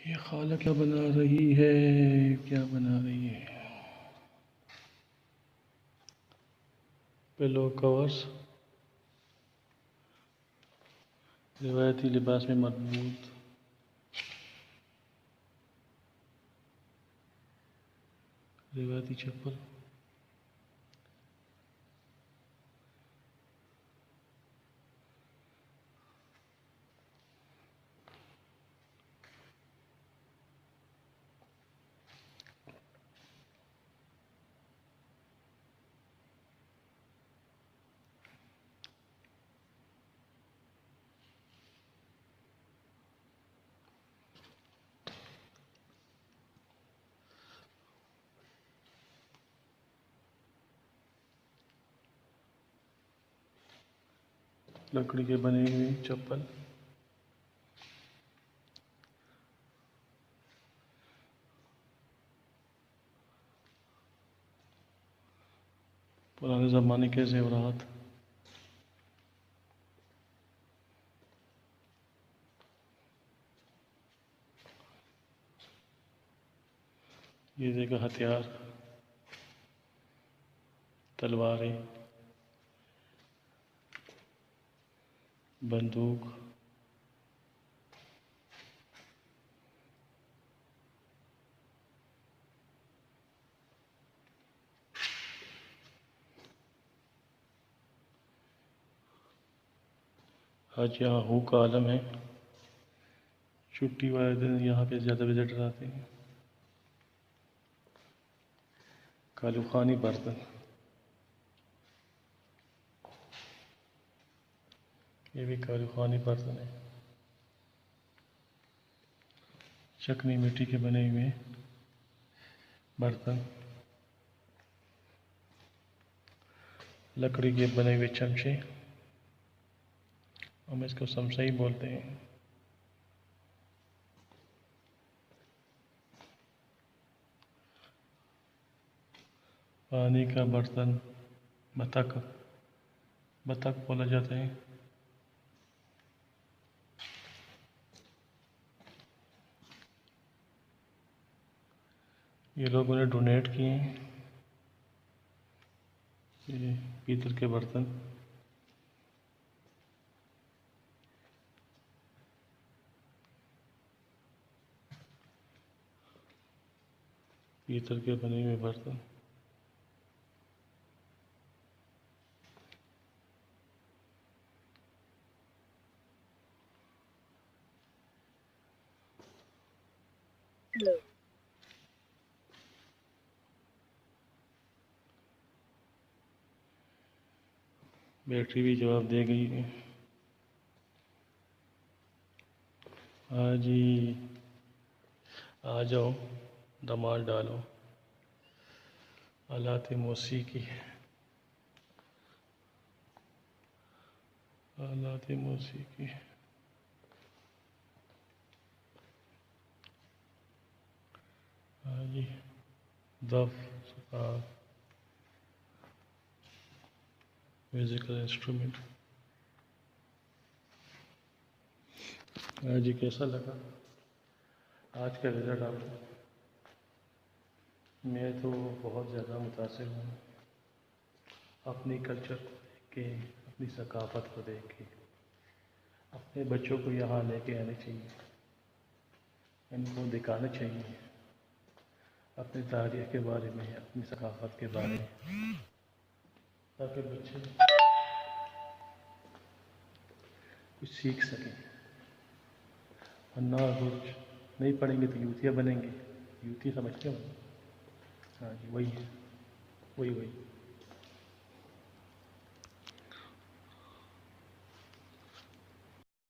یہ خالہ کیا بنا رہی ہے؟ کیا بنا رہی ہے؟ پلو کورس روایتی لباس میں مربوط روایتی چپل لکڑی کے بنے ہوئے چپل پرانے زمانے کے زیورات یہ دیکھا ہتھیار تلواریں بندوق آج یہاں ہو کا عالم ہے چھٹی والے دن یہاں پہ زیادہ وزٹر آتے ہیں کالو خانی برتن یہ بھی کالو خانی برتن ہے چکنی مٹی کے بنے ہوئے برتن لکڑی کے بنے ہوئے چمچے ہم اس کو سمسائی بولتے ہیں پانی کا برتن بطخ بولا جاتا ہے یہ لوگوں نے ڈونیٹ کیے ہیں یہ پیتل کے برتن پیتل کے بنے ہوئے برتن بیٹری بھی جواب دے گئی ہے ہاں جی آ جاؤ دمال ڈالو آلات موسیقی آلات موسیقی ہاں جی دف ستار میوزیکل انسٹرومنٹ ہاں جی کیسا لگا آج کا رزلٹ آپ کو میں تو بہت زیادہ متاثر ہوں اپنی کلچر کو دیکھ کے اپنی ثقافت کو دیکھ کے اپنے بچوں کو یہاں لے کے آنے چاہیے ان کو دکھانا چاہیے اپنی تاریخ کے بارے میں اپنی ثقافت کے بارے میں تاکہ بچے کچھ سیکھ سکیں ورنہ کچھ نہیں پڑھیں گے تو یوتیا بنیں گے یوتیا سمجھتے ہو ہاں جی وہی ہے وہی